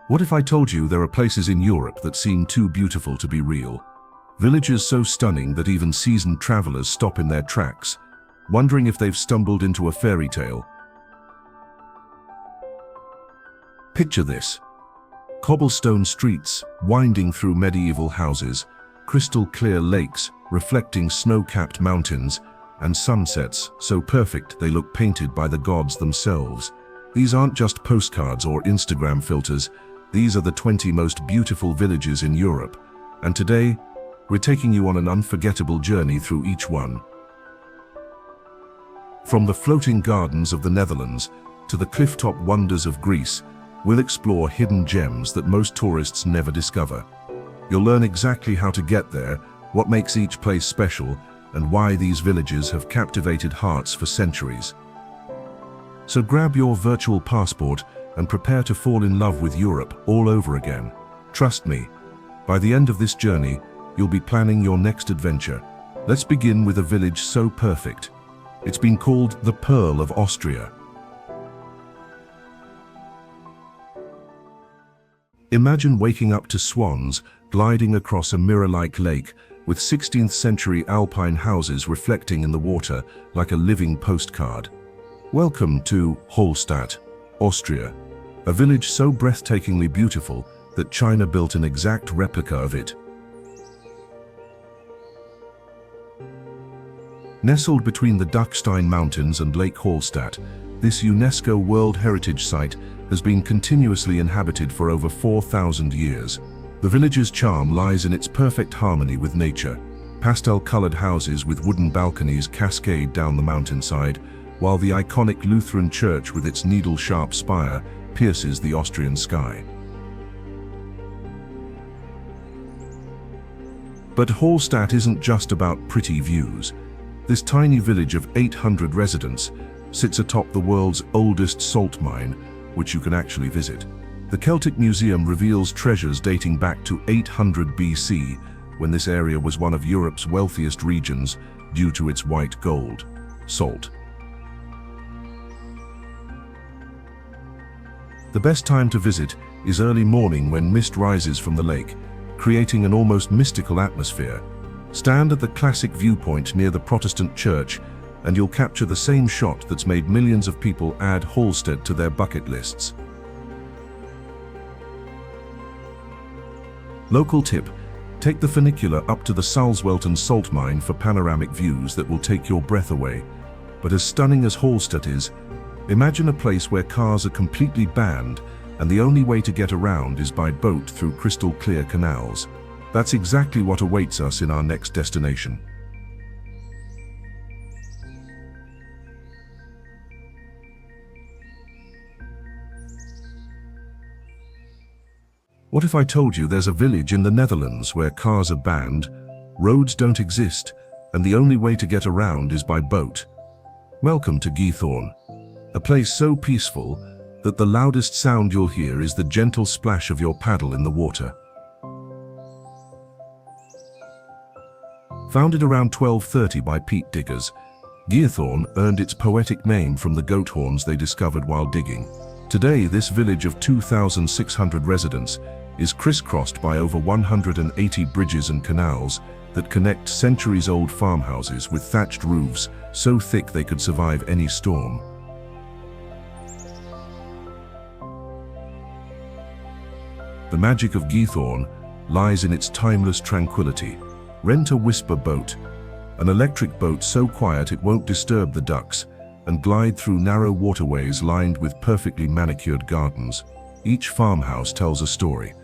What if I told you there are places in Europe that seem too beautiful to be real? Villages so stunning that even seasoned travelers stop in their tracks, wondering if they've stumbled into a fairy tale. Picture this. Cobblestone streets winding through medieval houses, crystal clear lakes reflecting snow-capped mountains, and sunsets so perfect they look painted by the gods themselves. These aren't just postcards or Instagram filters, these are the 20 most beautiful villages in Europe. And today, we're taking you on an unforgettable journey through each one. From the floating gardens of the Netherlands to the clifftop wonders of Greece, we'll explore hidden gems that most tourists never discover. You'll learn exactly how to get there, what makes each place special, and why these villages have captivated hearts for centuries. So grab your virtual passport and prepare to fall in love with Europe all over again. Trust me, by the end of this journey, you'll be planning your next adventure. Let's begin with a village so perfect. It's been called the Pearl of Austria. Imagine waking up to swans gliding across a mirror-like lake with 16th century alpine houses reflecting in the water like a living postcard. Welcome to Hallstatt, Austria, a village so breathtakingly beautiful that China built an exact replica of it. Nestled between the Dachstein Mountains and Lake Hallstatt, this UNESCO World Heritage Site has been continuously inhabited for over 4,000 years. The village's charm lies in its perfect harmony with nature. Pastel-colored houses with wooden balconies cascade down the mountainside, while the iconic Lutheran church with its needle-sharp spire pierces the Austrian sky. But Hallstatt isn't just about pretty views. This tiny village of 800 residents sits atop the world's oldest salt mine, which you can actually visit. The Celtic Museum reveals treasures dating back to 800 BC, when this area was one of Europe's wealthiest regions due to its white gold, salt. The best time to visit is early morning when mist rises from the lake, creating an almost mystical atmosphere. Stand at the classic viewpoint near the Protestant church and you'll capture the same shot that's made millions of people add Hallstatt to their bucket lists. Local tip: take the funicular up to the Salzwelten salt mine for panoramic views that will take your breath away. But as stunning as Hallstatt is, imagine a place where cars are completely banned and the only way to get around is by boat through crystal clear canals. That's exactly what awaits us in our next destination. What if I told you there's a village in the Netherlands where cars are banned, roads don't exist, and the only way to get around is by boat? Welcome to Giethoorn, a place so peaceful that the loudest sound you'll hear is the gentle splash of your paddle in the water. Founded around 1230 by peat diggers, Giethoorn earned its poetic name from the goat horns they discovered while digging. Today, this village of 2,600 residents is crisscrossed by over 180 bridges and canals that connect centuries-old farmhouses with thatched roofs so thick they could survive any storm. The magic of Giethoorn lies in its timeless tranquility. Rent a whisper boat, an electric boat so quiet it won't disturb the ducks, and glide through narrow waterways lined with perfectly manicured gardens. Each farmhouse tells a story,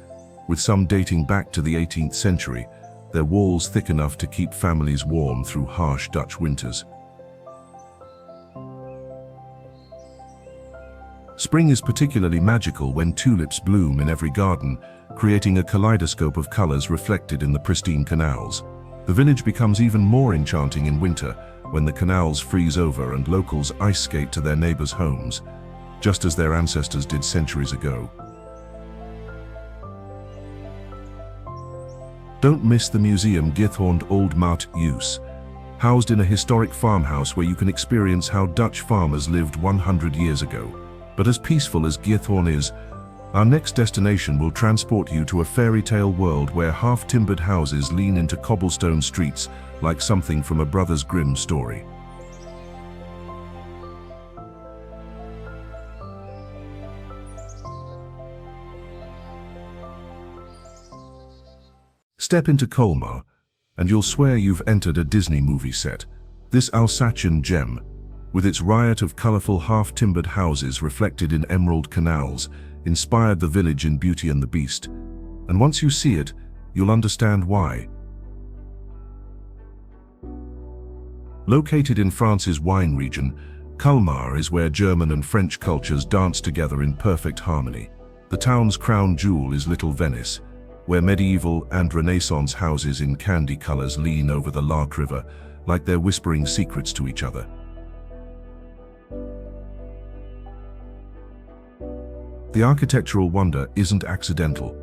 with some dating back to the 18th century, their walls thick enough to keep families warm through harsh Dutch winters. Spring is particularly magical when tulips bloom in every garden, creating a kaleidoscope of colors reflected in the pristine canals. The village becomes even more enchanting in winter when the canals freeze over and locals ice skate to their neighbors' homes, just as their ancestors did centuries ago. Don't miss the museum Giethoorn Old Maat Huis, housed in a historic farmhouse where you can experience how Dutch farmers lived 100 years ago. But as peaceful as Giethoorn is, Our next destination will transport you to a fairy tale world where half-timbered houses lean into cobblestone streets like something from a Brothers Grimm story. Step into Colmar, and you'll swear you've entered a Disney movie set. This Alsatian gem, with its riot of colorful half-timbered houses reflected in emerald canals, inspired the village in Beauty and the Beast. And once you see it, you'll understand why. Located in France's wine region, Colmar is where German and French cultures dance together in perfect harmony. The town's crown jewel is Little Venice, where medieval and Renaissance houses in candy colors lean over the Lark River like they're whispering secrets to each other. The architectural wonder isn't accidental.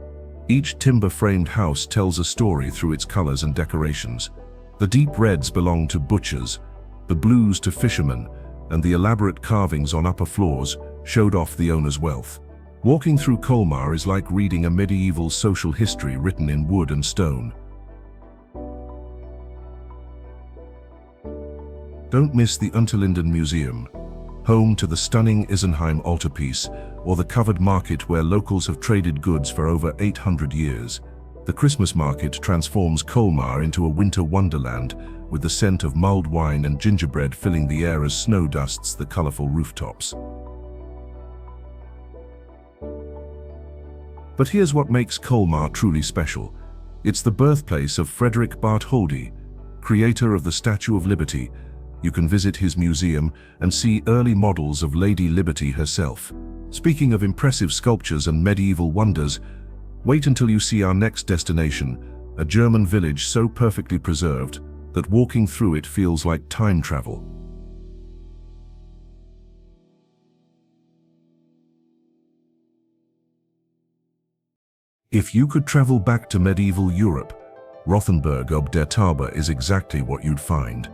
Each timber-framed house tells a story through its colors and decorations. The deep reds belong to butchers, the blues to fishermen, and the elaborate carvings on upper floors showed off the owner's wealth. Walking through Colmar is like reading a medieval social history written in wood and stone. Don't miss the Unterlinden Museum, home to the stunning Isenheim altarpiece, or the covered market where locals have traded goods for over 800 years. The Christmas market transforms Colmar into a winter wonderland, with the scent of mulled wine and gingerbread filling the air as snow dusts the colorful rooftops. But here's what makes Colmar truly special. It's the birthplace of Frederick Bartholdy, creator of the Statue of Liberty. You can visit his museum and see early models of Lady Liberty herself. Speaking of impressive sculptures and medieval wonders, wait until you see our next destination, a German village so perfectly preserved that walking through it feels like time travel. If you could travel back to medieval Europe, Rothenburg ob der Tauber is exactly what you'd find.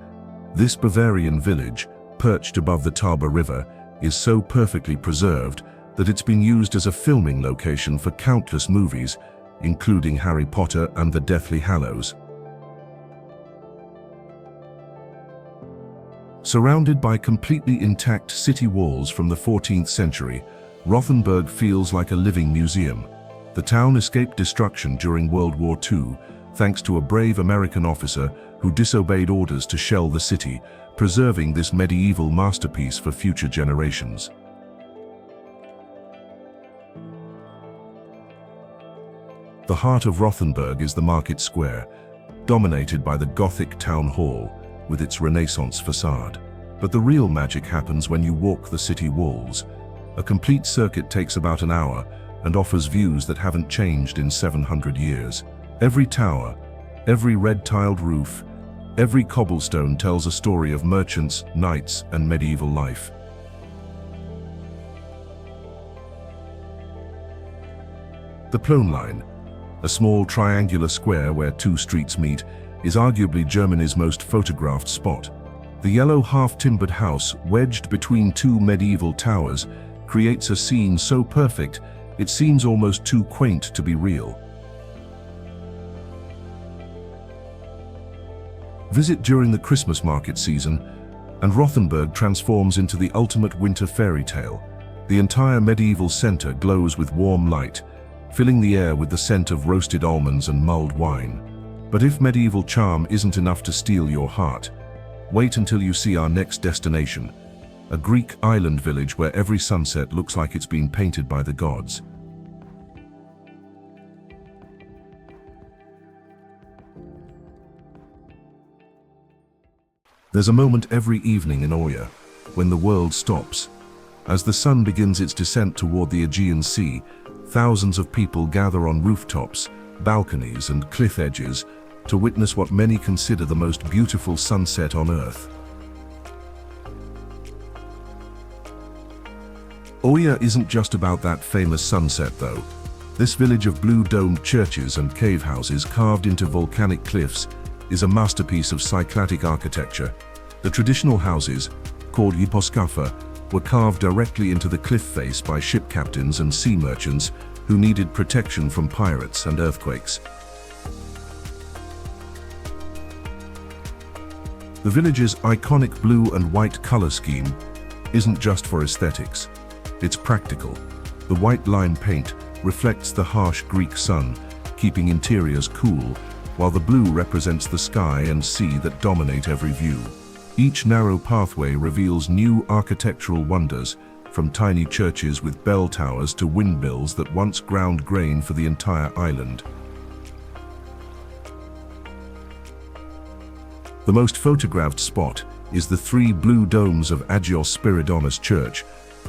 This Bavarian village, perched above the Tauber River, is so perfectly preserved that it's been used as a filming location for countless movies, including Harry Potter and the Deathly Hallows. Surrounded by completely intact city walls from the 14th century, Rothenburg feels like a living museum. The town escaped destruction during World War II, thanks to a brave American officer who disobeyed orders to shell the city, preserving this medieval masterpiece for future generations. The heart of Rothenburg is the market square, dominated by the Gothic town hall with its Renaissance facade. But the real magic happens when you walk the city walls. A complete circuit takes about an hour and offers views that haven't changed in 700 years. Every tower, every red-tiled roof, every cobblestone tells a story of merchants, knights, and medieval life. The Plonline, a small triangular square where two streets meet, is arguably Germany's most photographed spot. The yellow half-timbered house, wedged between two medieval towers, creates a scene so perfect it seems almost too quaint to be real. Visit during the Christmas market season, and Rothenburg transforms into the ultimate winter fairy tale. The entire medieval center glows with warm light, filling the air with the scent of roasted almonds and mulled wine. But if medieval charm isn't enough to steal your heart, wait until you see our next destination, a Greek island village where every sunset looks like it's been painted by the gods. There's a moment every evening in Oya when the world stops. As the sun begins its descent toward the Aegean Sea, thousands of people gather on rooftops, balconies, and cliff edges to witness what many consider the most beautiful sunset on Earth. Oya isn't just about that famous sunset, though. This village of blue-domed churches and cave houses carved into volcanic cliffs is a masterpiece of Cycladic architecture. The traditional houses, called Yiposkafa, were carved directly into the cliff face by ship captains and sea merchants who needed protection from pirates and earthquakes. The village's iconic blue and white color scheme isn't just for aesthetics. It's practical. The white lime paint reflects the harsh Greek sun, keeping interiors cool, while the blue represents the sky and sea that dominate every view. Each narrow pathway reveals new architectural wonders, from tiny churches with bell towers to windmills that once ground grain for the entire island. The most photographed spot is the three blue domes of Agios Spiridonis Church,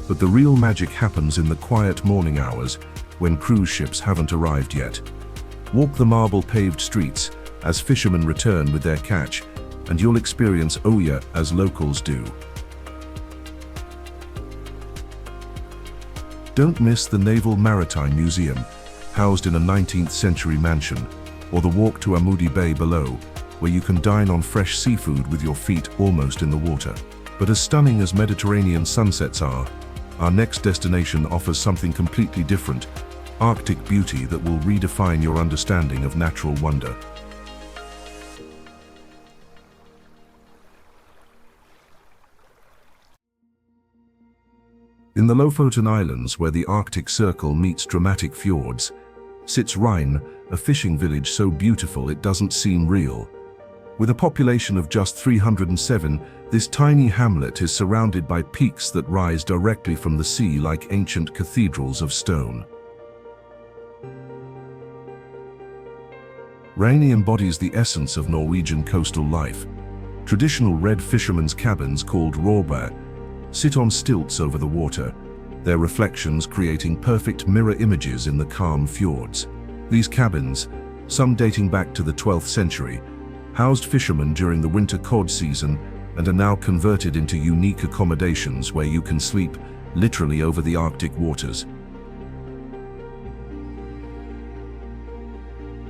but the real magic happens in the quiet morning hours when cruise ships haven't arrived yet. Walk the marble-paved streets as fishermen return with their catch, and you'll experience Oya as locals do. Don't miss the Naval Maritime Museum, housed in a 19th century mansion, or the walk to Amudi Bay below, where you can dine on fresh seafood with your feet almost in the water. But as stunning as Mediterranean sunsets are, our next destination offers something completely different: Arctic beauty that will redefine your understanding of natural wonder. In the Lofoten Islands, where the Arctic Circle meets dramatic fjords, sits Reine, a fishing village so beautiful it doesn't seem real. With a population of just 307, this tiny hamlet is surrounded by peaks that rise directly from the sea like ancient cathedrals of stone. Reine embodies the essence of Norwegian coastal life. Traditional red fishermen's cabins called råbær sit on stilts over the water, their reflections creating perfect mirror images in the calm fjords. These cabins, some dating back to the 12th century, housed fishermen during the winter cod season and are now converted into unique accommodations where you can sleep literally over the Arctic waters.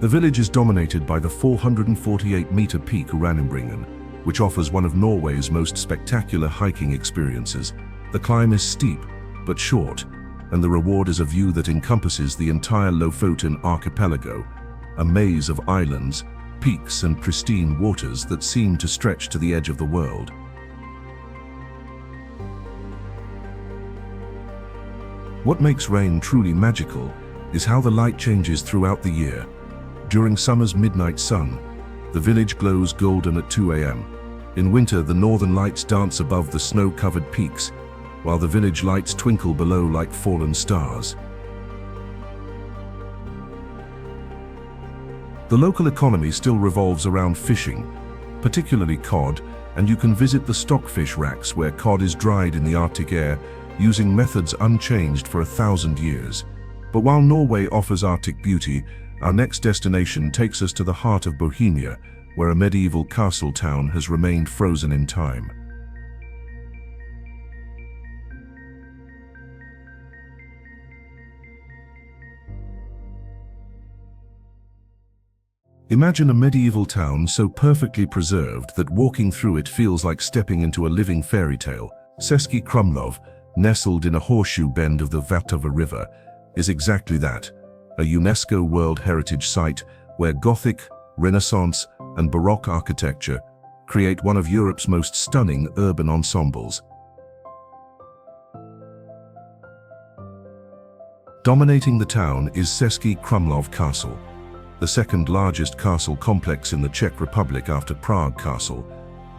The village is dominated by the 448-meter peak Rothenburg, which offers one of Norway's most spectacular hiking experiences. The climb is steep but short, and the reward is a view that encompasses the entire Lofoten archipelago, a maze of islands, peaks and pristine waters that seem to stretch to the edge of the world. What makes Reine truly magical is how the light changes throughout the year. During summer's midnight sun, the village glows golden at 2 a.m. In winter, the northern lights dance above the snow-covered peaks, while the village lights twinkle below like fallen stars. The local economy still revolves around fishing, particularly cod, and you can visit the stockfish racks where cod is dried in the Arctic air, using methods unchanged for 1,000 years. But while Norway offers Arctic beauty, our next destination takes us to the heart of Bohemia, where a medieval castle town has remained frozen in time. Imagine a medieval town so perfectly preserved that walking through it feels like stepping into a living fairy tale. Cesky Krumlov, nestled in a horseshoe bend of the Vltava River, is exactly that, a UNESCO World Heritage Site where Gothic, Renaissance, and Baroque architecture create one of Europe's most stunning urban ensembles. Dominating the town is Cesky Krumlov Castle, the second largest castle complex in the Czech Republic after Prague Castle.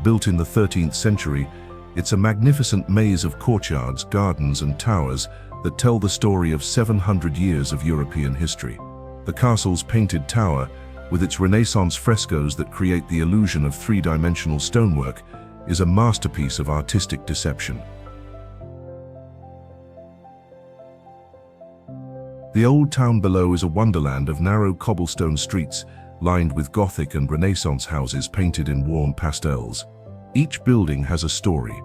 Built in the 13th century, it's a magnificent maze of courtyards, gardens, and towers that tell the story of 700 years of European history. The castle's painted tower, with its Renaissance frescoes that create the illusion of three-dimensional stonework, is a masterpiece of artistic deception. The old town below is a wonderland of narrow cobblestone streets, lined with Gothic and Renaissance houses painted in warm pastels. Each building has a story,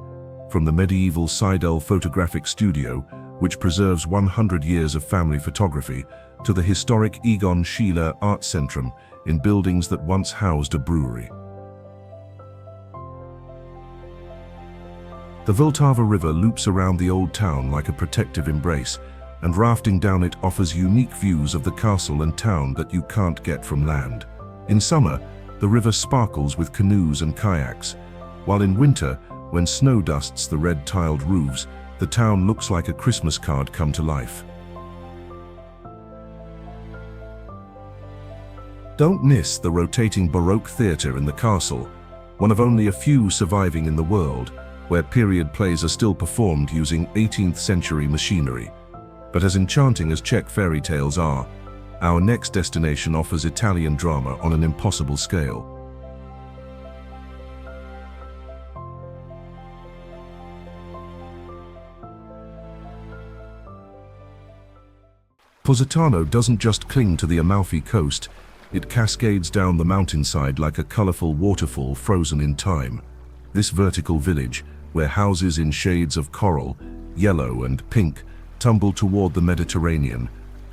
from the medieval Seidel photographic studio, which preserves 100 years of family photography, to the historic Egon Schiele Art Centrum in buildings that once housed a brewery. The Vltava River loops around the old town like a protective embrace, and rafting down it offers unique views of the castle and town that you can't get from land. In summer, the river sparkles with canoes and kayaks, while in winter, when snow dusts the red-tiled roofs, the town looks like a Christmas card come to life. Don't miss the rotating Baroque theatre in the castle, one of only a few surviving in the world, where period plays are still performed using 18th century machinery. But as enchanting as Czech fairy tales are, our next destination offers Italian drama on an impossible scale. Positano doesn't just cling to the Amalfi coast, it cascades down the mountainside like a colorful waterfall frozen in time. This vertical village, where houses in shades of coral, yellow and pink, tumble toward the Mediterranean,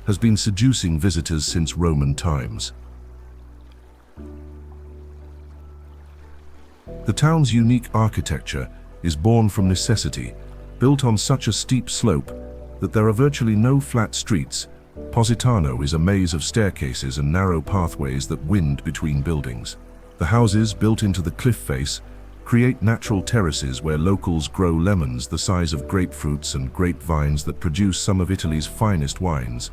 has been seducing visitors since Roman times. The town's unique architecture is born from necessity, built on such a steep slope that there are virtually no flat streets. Positano is a maze of staircases and narrow pathways that wind between buildings. The houses, built into the cliff face, create natural terraces where locals grow lemons the size of grapefruits and grapevines that produce some of Italy's finest wines.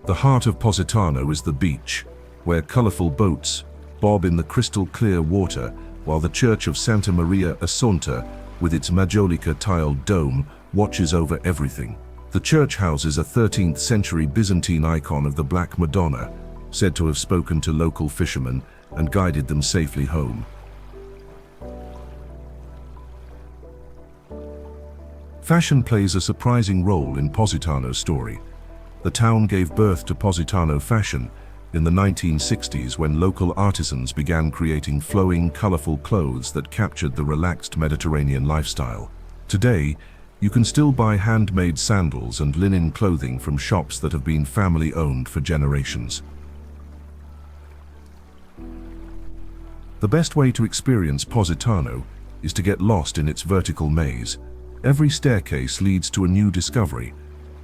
The heart of Positano is the beach, where colorful boats bob in the crystal-clear water, while the church of Santa Maria Assunta, with its majolica tiled dome, watches over everything. The church houses a 13th century Byzantine icon of the Black Madonna, said to have spoken to local fishermen and guided them safely home. Fashion plays a surprising role in Positano's story. The town gave birth to Positano fashion in the 1960s when local artisans began creating flowing, colorful clothes that captured the relaxed Mediterranean lifestyle. Today, you can still buy handmade sandals and linen clothing from shops that have been family-owned for generations. The best way to experience Positano is to get lost in its vertical maze. Every staircase leads to a new discovery,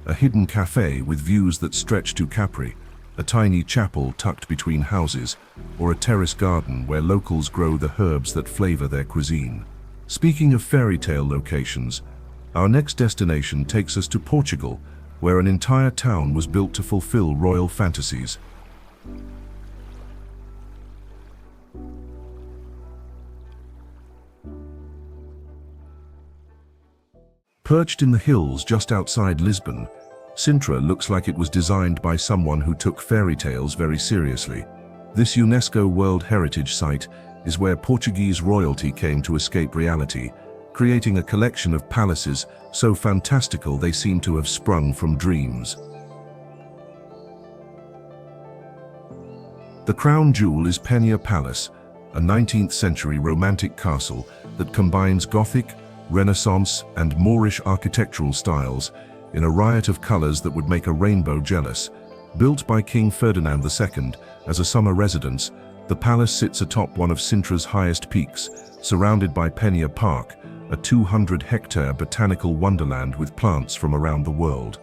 a hidden cafe with views that stretch to Capri, a tiny chapel tucked between houses, or a terrace garden where locals grow the herbs that flavor their cuisine. Speaking of fairy tale locations, our next destination takes us to Portugal, where an entire town was built to fulfill royal fantasies. Perched in the hills just outside Lisbon, Sintra looks like it was designed by someone who took fairy tales very seriously. This UNESCO World Heritage Site is where Portuguese royalty came to escape reality, creating a collection of palaces so fantastical they seem to have sprung from dreams. The crown jewel is Peña Palace, a 19th century romantic castle that combines Gothic, Renaissance, and Moorish architectural styles in a riot of colors that would make a rainbow jealous. Built by King Ferdinand II as a summer residence, the palace sits atop one of Sintra's highest peaks, surrounded by Peña Park, a 200-hectare botanical wonderland with plants from around the world.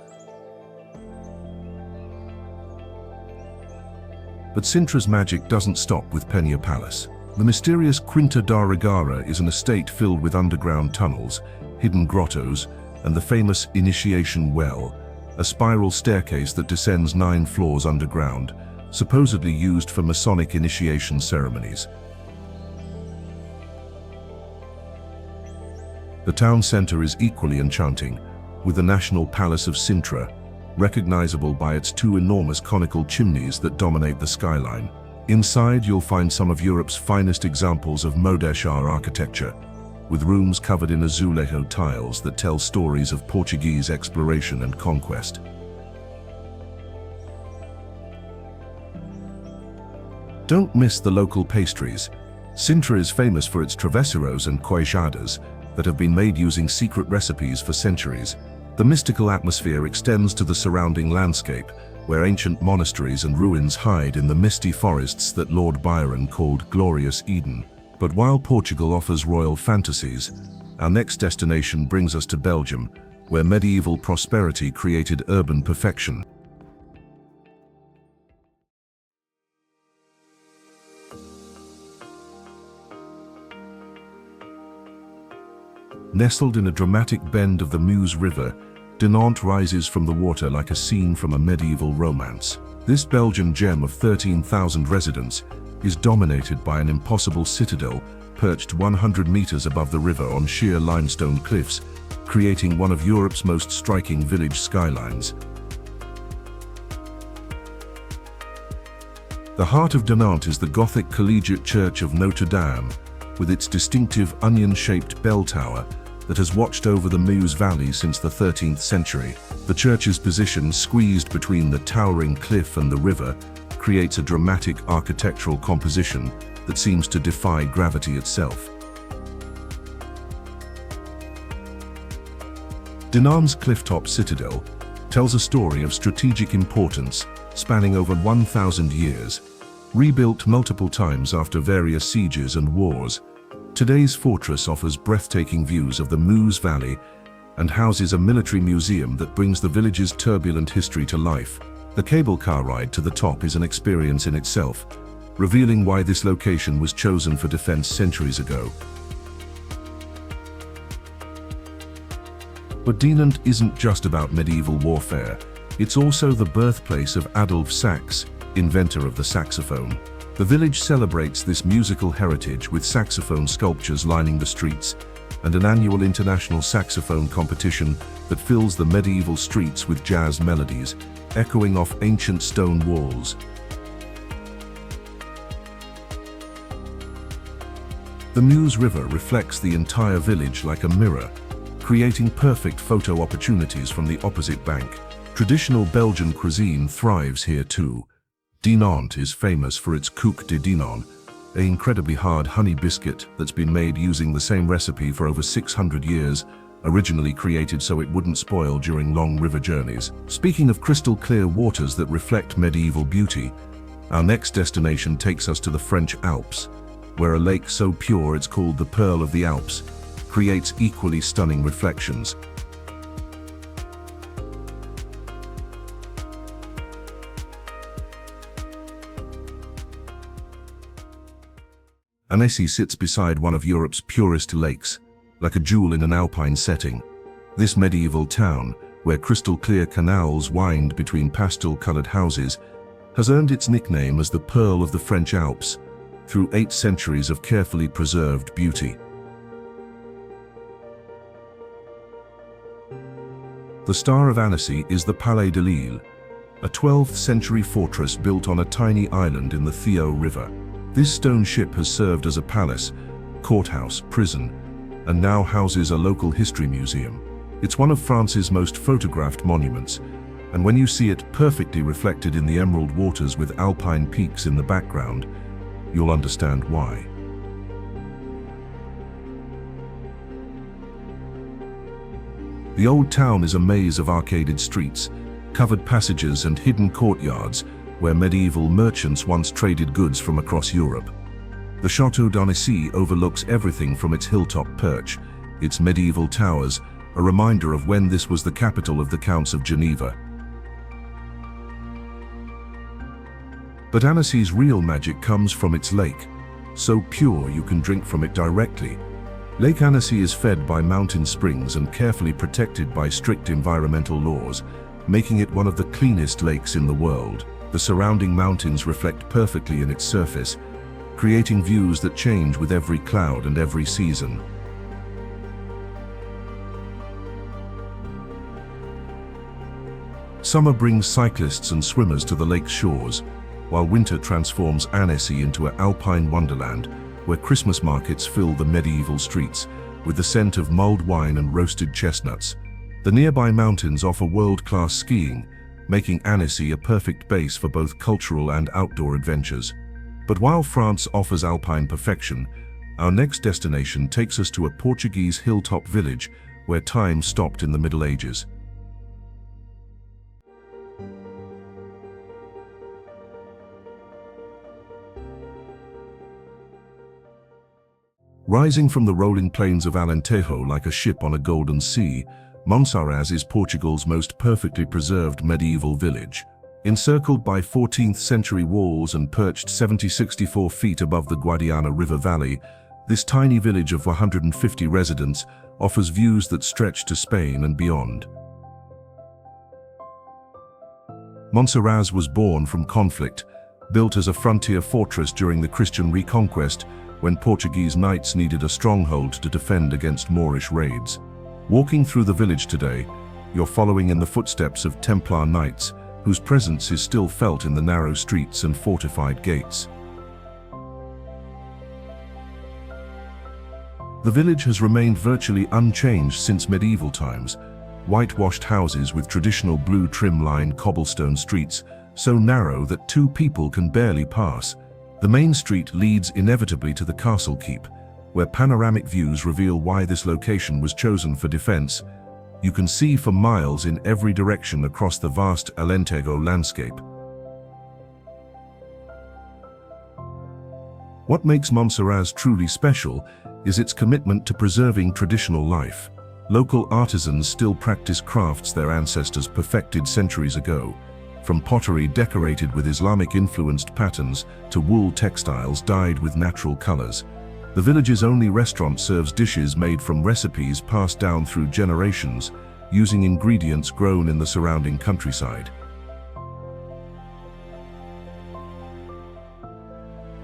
But Sintra's magic doesn't stop with Peña Palace. The mysterious Quinta da Regara is an estate filled with underground tunnels, hidden grottos, and the famous Initiation Well, a spiral staircase that descends 9 floors underground, supposedly used for Masonic initiation ceremonies. The town center is equally enchanting, with the National Palace of Sintra, recognizable by its 2 enormous conical chimneys that dominate the skyline. Inside, you'll find some of Europe's finest examples of Mudéjar architecture, with rooms covered in azulejo tiles that tell stories of Portuguese exploration and conquest. Don't miss the local pastries. Sintra is famous for its travesseiros and queijadas that have been made using secret recipes for centuries. The mystical atmosphere extends to the surrounding landscape, where ancient monasteries and ruins hide in the misty forests that Lord Byron called Glorious Eden. But while Portugal offers royal fantasies, our next destination brings us to Belgium, where medieval prosperity created urban perfection. Nestled in a dramatic bend of the Meuse River, Dinant rises from the water like a scene from a medieval romance. This Belgian gem of 13,000 residents is dominated by an impossible citadel perched 100 meters above the river on sheer limestone cliffs, creating one of Europe's most striking village skylines. The heart of Dinant is the Gothic collegiate church of Notre Dame, with its distinctive onion-shaped bell tower that has watched over the Meuse Valley since the 13th century. The church's position, squeezed between the towering cliff and the river, creates a dramatic architectural composition that seems to defy gravity itself. Dinant's clifftop citadel tells a story of strategic importance spanning over 1,000 years. Rebuilt multiple times after various sieges and wars, today's fortress offers breathtaking views of the Meuse Valley and houses a military museum that brings the village's turbulent history to life. The cable car ride to the top is an experience in itself, revealing why this location was chosen for defense centuries ago. But Dinant isn't just about medieval warfare. It's also the birthplace of Adolphe Sax, inventor of the saxophone. The village celebrates this musical heritage with saxophone sculptures lining the streets and an annual international saxophone competition that fills the medieval streets with jazz melodies, echoing off ancient stone walls. The Meuse River reflects the entire village like a mirror, creating perfect photo opportunities from the opposite bank. Traditional Belgian cuisine thrives here too. Dinant is famous for its coq de Dinant, an incredibly hard honey biscuit that's been made using the same recipe for over 600 years, originally created so it wouldn't spoil during long river journeys. Speaking of crystal clear waters that reflect medieval beauty, our next destination takes us to the French Alps, where a lake so pure it's called the Pearl of the Alps creates equally stunning reflections. Annecy sits beside one of Europe's purest lakes, like a jewel in an alpine setting. This medieval town, where crystal-clear canals wind between pastel-colored houses, has earned its nickname as the Pearl of the French Alps, through 8 centuries of carefully preserved beauty. The star of Annecy is the Palais de Lille, a 12th century fortress built on a tiny island in the Theo River. This stone ship has served as a palace, courthouse, prison, and now houses a local history museum. It's one of France's most photographed monuments, and when you see it perfectly reflected in the emerald waters with alpine peaks in the background, you'll understand why. The old town is a maze of arcaded streets, covered passages and hidden courtyards where medieval merchants once traded goods from across Europe. The Château d'Annecy overlooks everything from its hilltop perch, its medieval towers, a reminder of when this was the capital of the Counts of Geneva. But Annecy's real magic comes from its lake, so pure you can drink from it directly. Lake Annecy is fed by mountain springs and carefully protected by strict environmental laws, making it one of the cleanest lakes in the world. The surrounding mountains reflect perfectly in its surface, creating views that change with every cloud and every season. Summer brings cyclists and swimmers to the lake's shores, while winter transforms Annecy into an alpine wonderland where Christmas markets fill the medieval streets with the scent of mulled wine and roasted chestnuts. The nearby mountains offer world-class skiing, making Annecy a perfect base for both cultural and outdoor adventures. But while France offers alpine perfection, our next destination takes us to a Portuguese hilltop village where time stopped in the Middle Ages. Rising from the rolling plains of Alentejo like a ship on a golden sea, Monsaraz is Portugal's most perfectly preserved medieval village. Encircled by 14th century walls and perched 64 feet above the Guadiana River Valley, this tiny village of 150 residents offers views that stretch to Spain and beyond. Monsaraz was born from conflict, built as a frontier fortress during the Christian reconquest when Portuguese knights needed a stronghold to defend against Moorish raids. Walking through the village today, you're following in the footsteps of Templar knights, whose presence is still felt in the narrow streets and fortified gates. The village has remained virtually unchanged since medieval times. Whitewashed houses with traditional blue trim-lined cobblestone streets, so narrow that two people can barely pass. The main street leads inevitably to the castle keep, where panoramic views reveal why this location was chosen for defense. You can see for miles in every direction across the vast Alentejo landscape. What makes Monsaraz truly special is its commitment to preserving traditional life. Local artisans still practice crafts their ancestors perfected centuries ago, from pottery decorated with Islamic-influenced patterns to wool textiles dyed with natural colors. The village's only restaurant serves dishes made from recipes passed down through generations, using ingredients grown in the surrounding countryside.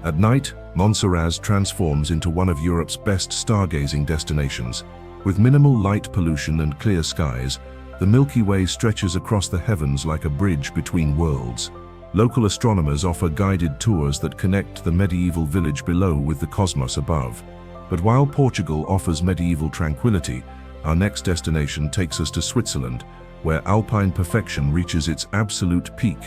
At night, Monsaraz transforms into one of Europe's best stargazing destinations. With minimal light pollution and clear skies, the Milky Way stretches across the heavens like a bridge between worlds. Local astronomers offer guided tours that connect the medieval village below with the cosmos above. But while Portugal offers medieval tranquility, our next destination takes us to Switzerland, where alpine perfection reaches its absolute peak.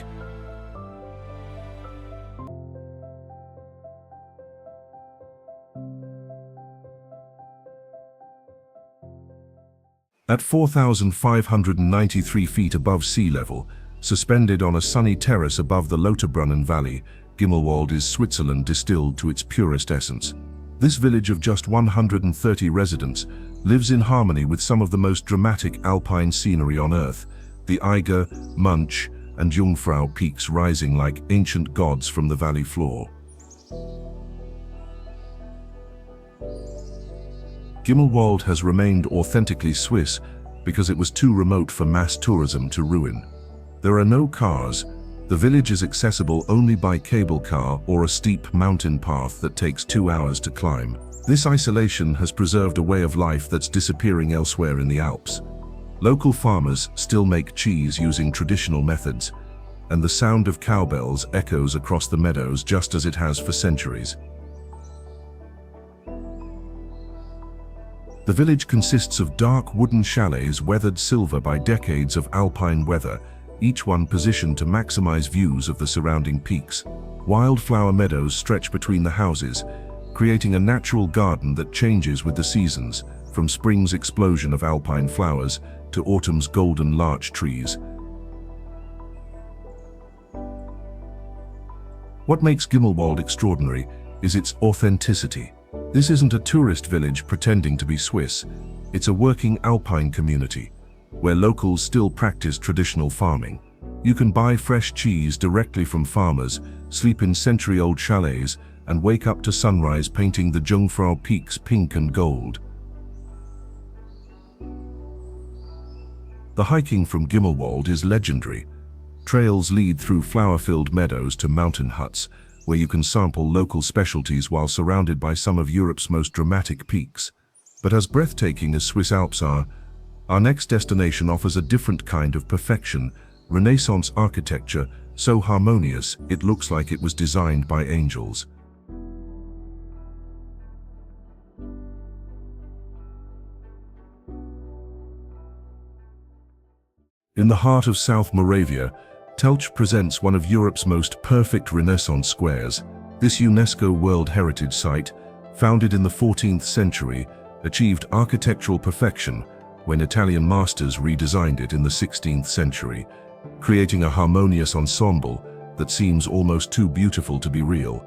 At 4,593 feet above sea level, suspended on a sunny terrace above the Lauterbrunnen Valley, Gimmelwald is Switzerland distilled to its purest essence. This village of just 130 residents lives in harmony with some of the most dramatic alpine scenery on Earth, the Eiger, Munch, and Jungfrau peaks rising like ancient gods from the valley floor. Gimmelwald has remained authentically Swiss because it was too remote for mass tourism to ruin. There are no cars. The village is accessible only by cable car or a steep mountain path that takes 2 hours to climb. This isolation has preserved a way of life that's disappearing elsewhere in the Alps. Local farmers still make cheese using traditional methods, and the sound of cowbells echoes across the meadows just as it has for centuries. The village consists of dark wooden chalets weathered silver by decades of alpine weather, each one positioned to maximize views of the surrounding peaks. Wildflower meadows stretch between the houses, creating a natural garden that changes with the seasons, from spring's explosion of alpine flowers to autumn's golden larch trees. What makes Gimmelwald extraordinary is its authenticity. This isn't a tourist village pretending to be Swiss. It's a working alpine community, where locals still practice traditional farming. You can buy fresh cheese directly from farmers, sleep in century-old chalets, and wake up to sunrise painting the Jungfrau peaks pink and gold. The hiking from Gimmelwald is legendary. Trails lead through flower-filled meadows to mountain huts, where you can sample local specialties while surrounded by some of Europe's most dramatic peaks. But as breathtaking as Swiss Alps are, our next destination offers a different kind of perfection, Renaissance architecture so harmonious it looks like it was designed by angels. In the heart of South Moravia, Telč presents one of Europe's most perfect Renaissance squares. This UNESCO World Heritage Site, founded in the 14th century, achieved architectural perfection when Italian masters redesigned it in the 16th century, creating a harmonious ensemble that seems almost too beautiful to be real.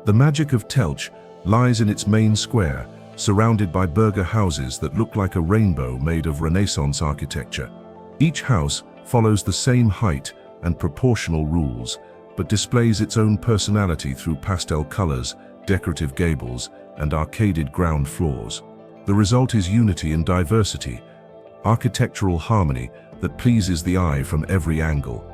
The magic of Telč lies in its main square, surrounded by burgher houses that look like a rainbow made of Renaissance architecture. Each house follows the same height and proportional rules, but displays its own personality through pastel colors, decorative gables, and arcaded ground floors. The result is unity in diversity, architectural harmony that pleases the eye from every angle.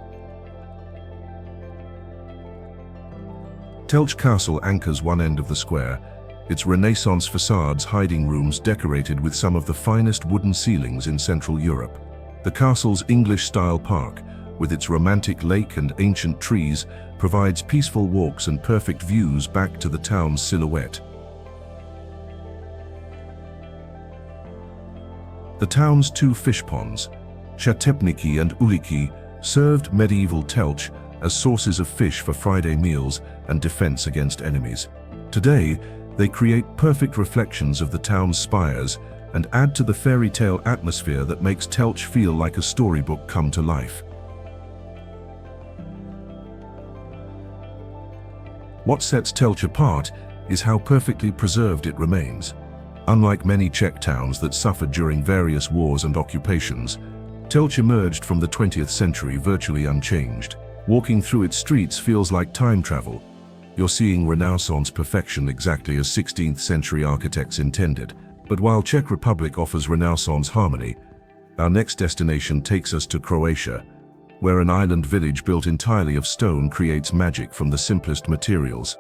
Telč Castle anchors one end of the square, its Renaissance facades hiding rooms decorated with some of the finest wooden ceilings in Central Europe. The castle's English-style park, with its romantic lake and ancient trees, provides peaceful walks and perfect views back to the town's silhouette. The town's two fish ponds, Chatepniki and Uliki, served medieval Telč as sources of fish for Friday meals and defense against enemies. Today, they create perfect reflections of the town's spires and add to the fairy tale atmosphere that makes Telč feel like a storybook come to life. What sets Telč apart is how perfectly preserved it remains. Unlike many Czech towns that suffered during various wars and occupations, Telč emerged from the 20th century virtually unchanged. Walking through its streets feels like time travel. You're seeing Renaissance perfection exactly as 16th century architects intended. But while Czech Republic offers Renaissance harmony, our next destination takes us to Croatia, where an island village built entirely of stone creates magic from the simplest materials.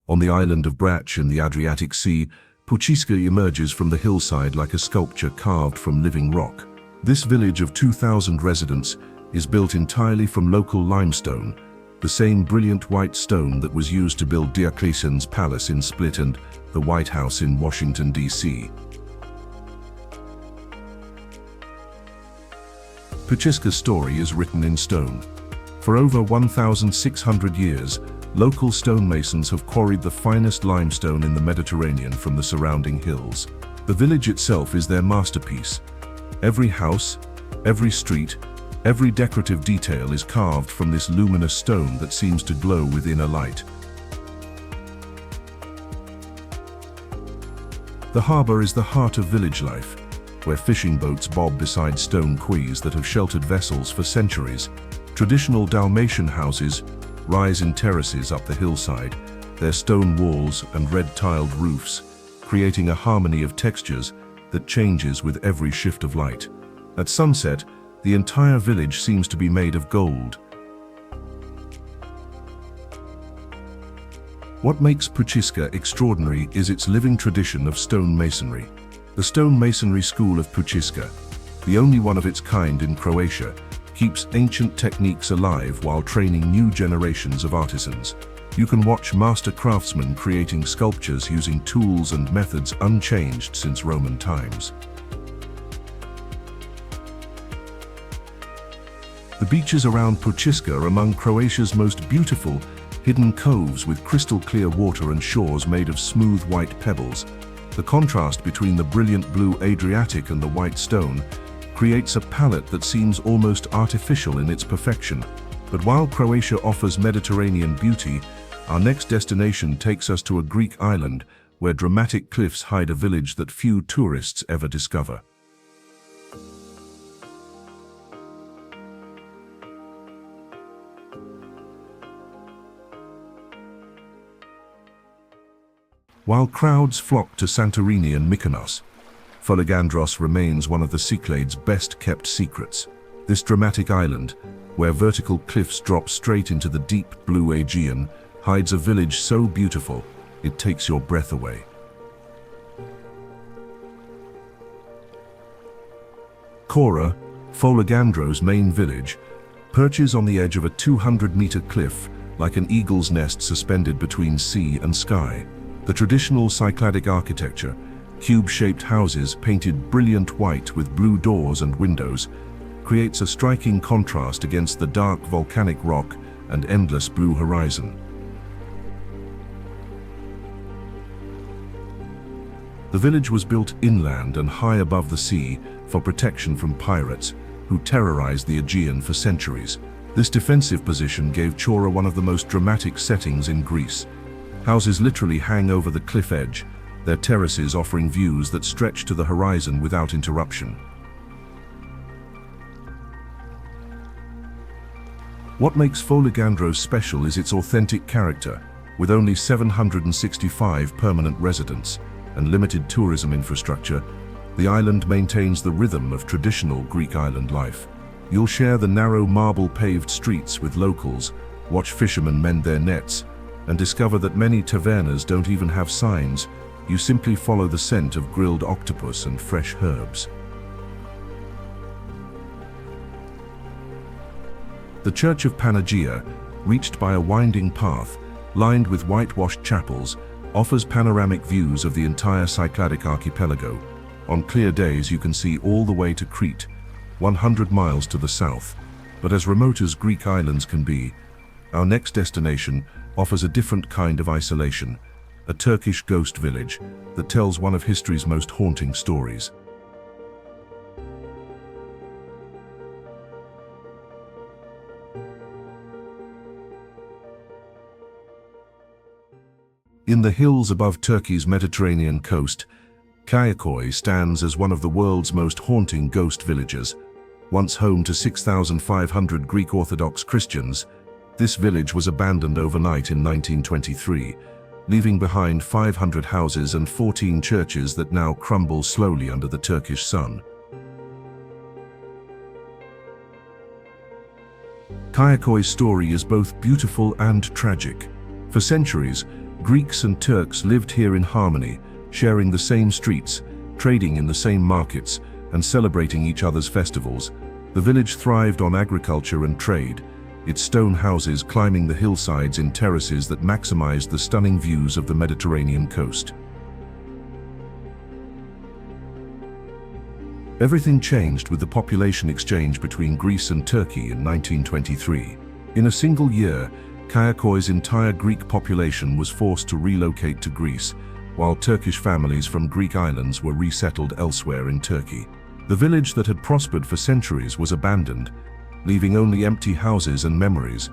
On the island of Brač in the Adriatic Sea, Pucisca emerges from the hillside like a sculpture carved from living rock. This village of 2,000 residents is built entirely from local limestone, the same brilliant white stone that was used to build Diocletian's palace in Split and the White House in Washington, D.C. Pucisca's story is written in stone. For over 1,600 years, local stonemasons have quarried the finest limestone in the Mediterranean from the surrounding hills. The village itself is their masterpiece. Every house, every street, every decorative detail is carved from this luminous stone that seems to glow with inner light. The harbor is the heart of village life, where fishing boats bob beside stone quays that have sheltered vessels for centuries. Traditional Dalmatian houses rise in terraces up the hillside, their stone walls and red-tiled roofs, creating a harmony of textures that changes with every shift of light. At sunset, the entire village seems to be made of gold. What makes Pucisca extraordinary is its living tradition of stone masonry. The stone masonry school of Pucisca, the only one of its kind in Croatia, keeps ancient techniques alive while training new generations of artisans. You can watch master craftsmen creating sculptures using tools and methods unchanged since Roman times. The beaches around Pucisca are among Croatia's most beautiful, hidden coves with crystal-clear water and shores made of smooth white pebbles. The contrast between the brilliant blue Adriatic and the white stone creates a palette that seems almost artificial in its perfection. But while Croatia offers Mediterranean beauty, our next destination takes us to a Greek island where dramatic cliffs hide a village that few tourists ever discover. While crowds flock to Santorini and Mykonos, Folegandros remains one of the Cyclades' best-kept secrets. This dramatic island, where vertical cliffs drop straight into the deep blue Aegean, hides a village so beautiful it takes your breath away. Kora, Folegandros' main village, perches on the edge of a 200-meter cliff like an eagle's nest suspended between sea and sky. The traditional Cycladic architecture, cube-shaped houses painted brilliant white with blue doors and windows, creates a striking contrast against the dark volcanic rock and endless blue horizon. The village was built inland and high above the sea for protection from pirates who terrorized the Aegean for centuries. This defensive position gave Chora one of the most dramatic settings in Greece. Houses literally hang over the cliff edge, their terraces offering views that stretch to the horizon without interruption. What makes Folegandros special is its authentic character. With only 765 permanent residents and limited tourism infrastructure, the island maintains the rhythm of traditional Greek island life. You'll share the narrow marble-paved streets with locals, watch fishermen mend their nets, and discover that many tavernas don't even have signs. You simply follow the scent of grilled octopus and fresh herbs. The Church of Panagia, reached by a winding path, lined with whitewashed chapels, offers panoramic views of the entire Cycladic archipelago. On clear days you can see all the way to Crete, 100 miles to the south. But as remote as Greek islands can be, our next destination offers a different kind of isolation, a Turkish ghost village that tells one of history's most haunting stories. In the hills above Turkey's Mediterranean coast, Kayakoy stands as one of the world's most haunting ghost villages. Once home to 6,500 Greek Orthodox Christians, this village was abandoned overnight in 1923, leaving behind 500 houses and 14 churches that now crumble slowly under the Turkish sun. Kayakoy's story is both beautiful and tragic. For centuries, Greeks and Turks lived here in harmony, sharing the same streets, trading in the same markets, and celebrating each other's festivals. The village thrived on agriculture and trade, its stone houses climbing the hillsides in terraces that maximized the stunning views of the Mediterranean coast. Everything changed with the population exchange between Greece and Turkey in 1923. In a single year, Kayakoy's entire Greek population was forced to relocate to Greece, while Turkish families from Greek islands were resettled elsewhere in Turkey. The village that had prospered for centuries was abandoned, leaving only empty houses and memories.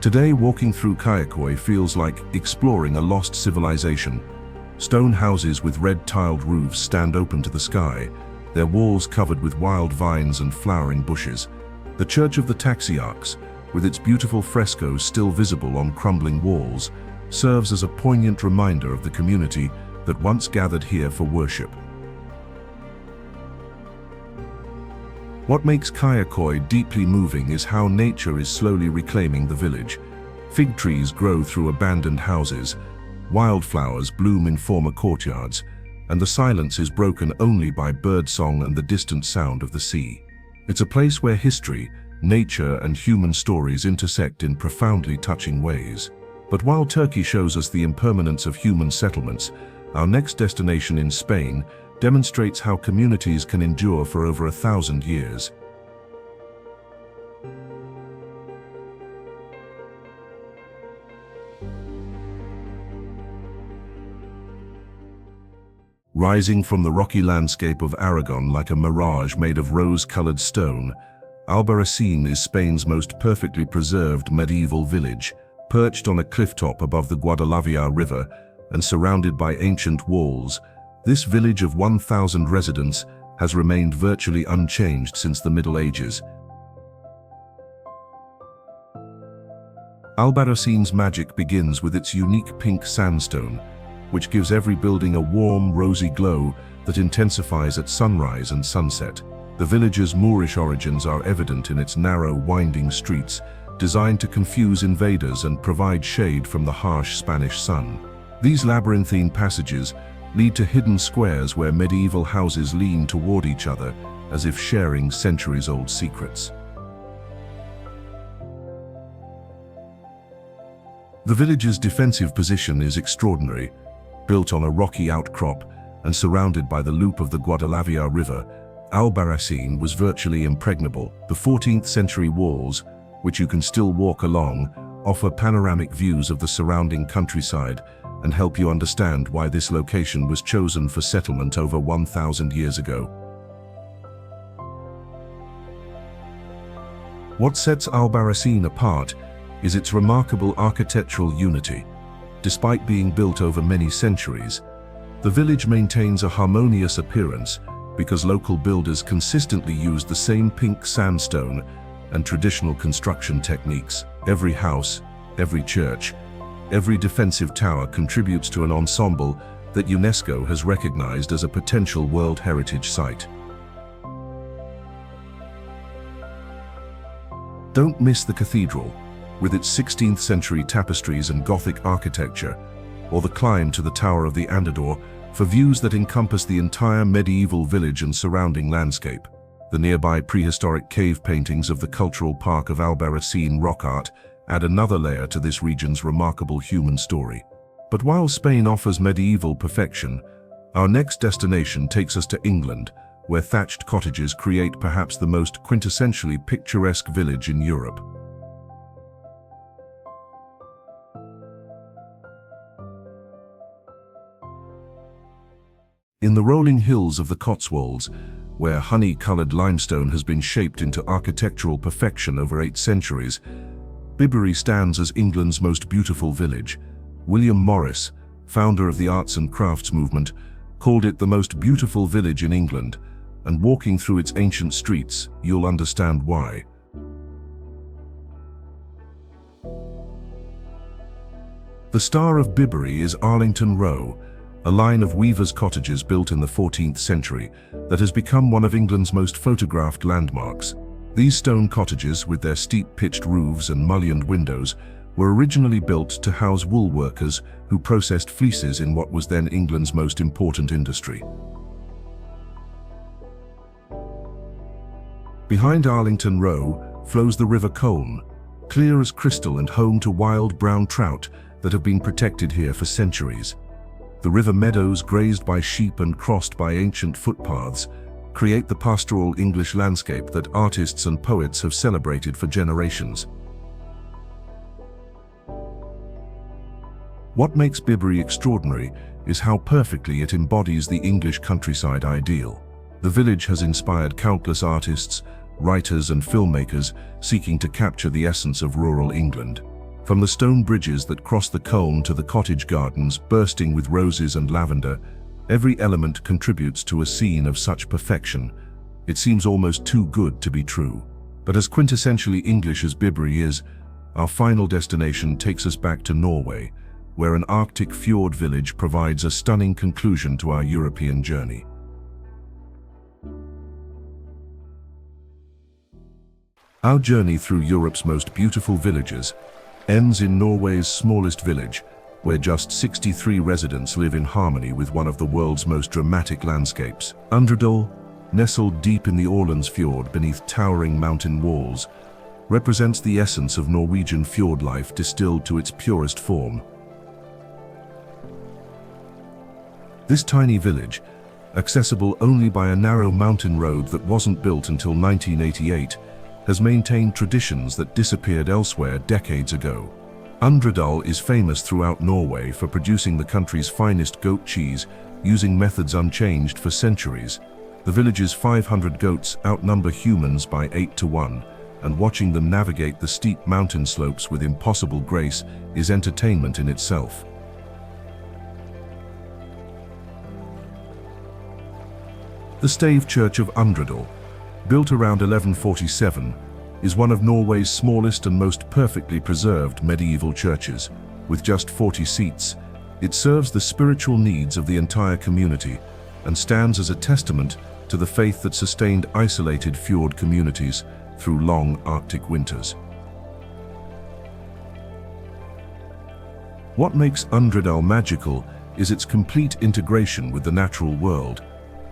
Today, walking through Kayakoy feels like exploring a lost civilization. Stone houses with red-tiled roofs stand open to the sky, their walls covered with wild vines and flowering bushes. The Church of the Taxiarchs, with its beautiful frescoes still visible on crumbling walls, serves as a poignant reminder of the community that once gathered here for worship. What makes Kayakoy deeply moving is how nature is slowly reclaiming the village. Fig trees grow through abandoned houses, wildflowers bloom in former courtyards, and the silence is broken only by birdsong and the distant sound of the sea. It's a place where history, nature, and human stories intersect in profoundly touching ways. But while Turkey shows us the impermanence of human settlements, our next destination in Spain demonstrates how communities can endure for over 1,000 years. Rising from the rocky landscape of Aragon like a mirage made of rose-colored stone, Albarracín is Spain's most perfectly preserved medieval village. Perched on a clifftop above the Guadalquivir River and surrounded by ancient walls, this village of 1,000 residents has remained virtually unchanged since the Middle Ages. Albarracín's magic begins with its unique pink sandstone, which gives every building a warm, rosy glow that intensifies at sunrise and sunset. The village's Moorish origins are evident in its narrow, winding streets, designed to confuse invaders and provide shade from the harsh Spanish sun. These labyrinthine passages lead to hidden squares where medieval houses lean toward each other, as if sharing centuries-old secrets. The village's defensive position is extraordinary. Built on a rocky outcrop and surrounded by the loop of the Guadalquivir River, Albarracín was virtually impregnable. The 14th century walls, which you can still walk along, offer panoramic views of the surrounding countryside and help you understand why this location was chosen for settlement over 1,000 years ago. What sets Albarracín apart is its remarkable architectural unity. Despite being built over many centuries, the village maintains a harmonious appearance because local builders consistently used the same pink sandstone and traditional construction techniques. Every house, every church, every defensive tower contributes to an ensemble that UNESCO has recognized as a potential World Heritage Site. Don't miss the cathedral, with its 16th century tapestries and Gothic architecture, or the climb to the Tower of the Andador for views that encompass the entire medieval village and surrounding landscape. The nearby prehistoric cave paintings of the cultural park of Albarracín rock art add another layer to this region's remarkable human story. But while Spain offers medieval perfection, our next destination takes us to England, where thatched cottages create perhaps the most quintessentially picturesque village in Europe. In the rolling hills of the Cotswolds, where honey-colored limestone has been shaped into architectural perfection over 8 centuries, Bibury stands as England's most beautiful village. William Morris, founder of the arts and crafts movement, called it the most beautiful village in England, and walking through its ancient streets, you'll understand why. The star of Bibury is Arlington Row, a line of weavers' cottages built in the 14th century that has become one of England's most photographed landmarks. These stone cottages, with their steep pitched roofs and mullioned windows, were originally built to house wool workers who processed fleeces in what was then England's most important industry. Behind Arlington Row flows the River Colne, clear as crystal and home to wild brown trout that have been protected here for centuries. The river meadows, grazed by sheep and crossed by ancient footpaths, create the pastoral English landscape that artists and poets have celebrated for generations. What makes Bibury extraordinary is how perfectly it embodies the English countryside ideal. The village has inspired countless artists, writers and filmmakers seeking to capture the essence of rural England. From the stone bridges that cross the Colne to the cottage gardens bursting with roses and lavender, every element contributes to a scene of such perfection. It seems almost too good to be true. But as quintessentially English as Bibury is, our final destination takes us back to Norway, where an Arctic fjord village provides a stunning conclusion to our European journey. Our journey through Europe's most beautiful villages ends in Norway's smallest village, where just 63 residents live in harmony with one of the world's most dramatic landscapes. Undredal, nestled deep in the Ålands fjord beneath towering mountain walls, represents the essence of Norwegian fjord life distilled to its purest form. This tiny village, accessible only by a narrow mountain road that wasn't built until 1988, has maintained traditions that disappeared elsewhere decades ago. Undredal is famous throughout Norway for producing the country's finest goat cheese using methods unchanged for centuries. The village's 500 goats outnumber humans by 8 to 1, and watching them navigate the steep mountain slopes with impossible grace is entertainment in itself. The Stave Church of Undredal, built around 1147, is one of Norway's smallest and most perfectly preserved medieval churches. With just 40 seats, it serves the spiritual needs of the entire community and stands as a testament to the faith that sustained isolated fjord communities through long Arctic winters. What makes Undredal magical is its complete integration with the natural world.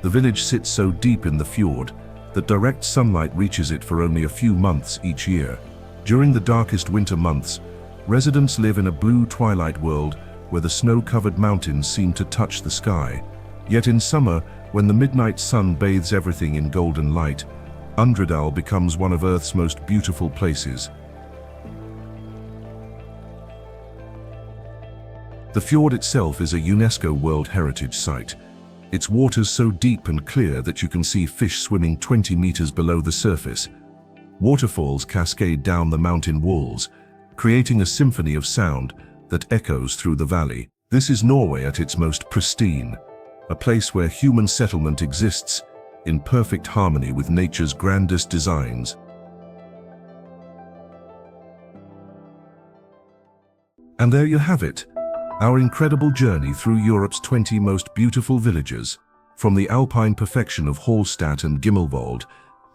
The village sits so deep in the fjord that direct sunlight reaches it for only a few months each year. During the darkest winter months, residents live in a blue twilight world where the snow-covered mountains seem to touch the sky. Yet in summer, when the midnight sun bathes everything in golden light, Undredal becomes one of Earth's most beautiful places. The fjord itself is a UNESCO World Heritage Site. Its waters so deep and clear that you can see fish swimming 20 meters below the surface. Waterfalls cascade down the mountain walls, creating a symphony of sound that echoes through the valley. This is Norway at its most pristine, a place where human settlement exists in perfect harmony with nature's grandest designs. And there you have it, our incredible journey through Europe's 20 most beautiful villages, from the alpine perfection of Hallstatt and Gimmelwald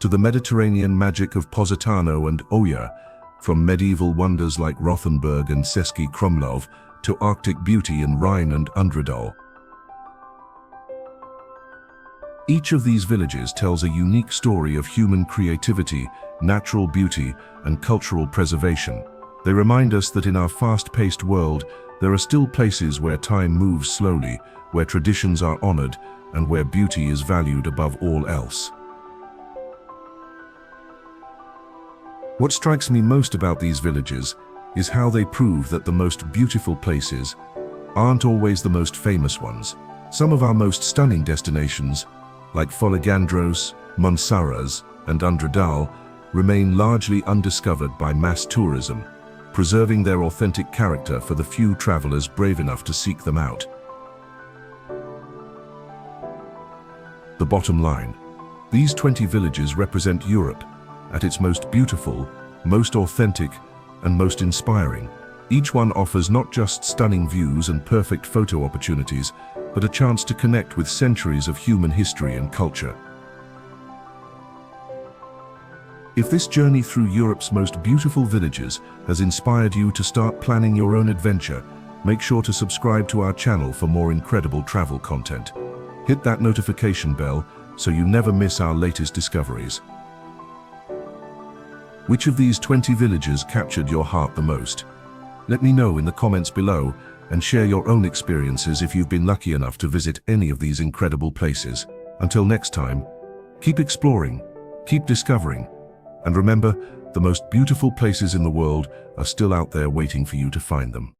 to the Mediterranean magic of Positano and Oya, from medieval wonders like Rothenburg and Cesky Krumlov to Arctic beauty in Reine and Underdal. Each of these villages tells a unique story of human creativity, natural beauty, and cultural preservation. They remind us that in our fast-paced world, there are still places where time moves slowly, where traditions are honored, and where beauty is valued above all else. What strikes me most about these villages is how they prove that the most beautiful places aren't always the most famous ones. Some of our most stunning destinations, like Folegandros, Monsaraz, and Underdal, remain largely undiscovered by mass tourism, preserving their authentic character for the few travelers brave enough to seek them out. The bottom line: these 20 villages represent Europe at its most beautiful, most authentic, and most inspiring. Each one offers not just stunning views and perfect photo opportunities, but a chance to connect with centuries of human history and culture. If this journey through Europe's most beautiful villages has inspired you to start planning your own adventure, make sure to subscribe to our channel for more incredible travel content. Hit that notification bell so you never miss our latest discoveries. Which of these 20 villages captured your heart the most? Let me know in the comments below and share your own experiences if you've been lucky enough to visit any of these incredible places. Until next time, keep exploring, keep discovering, and remember, the most beautiful places in the world are still out there waiting for you to find them.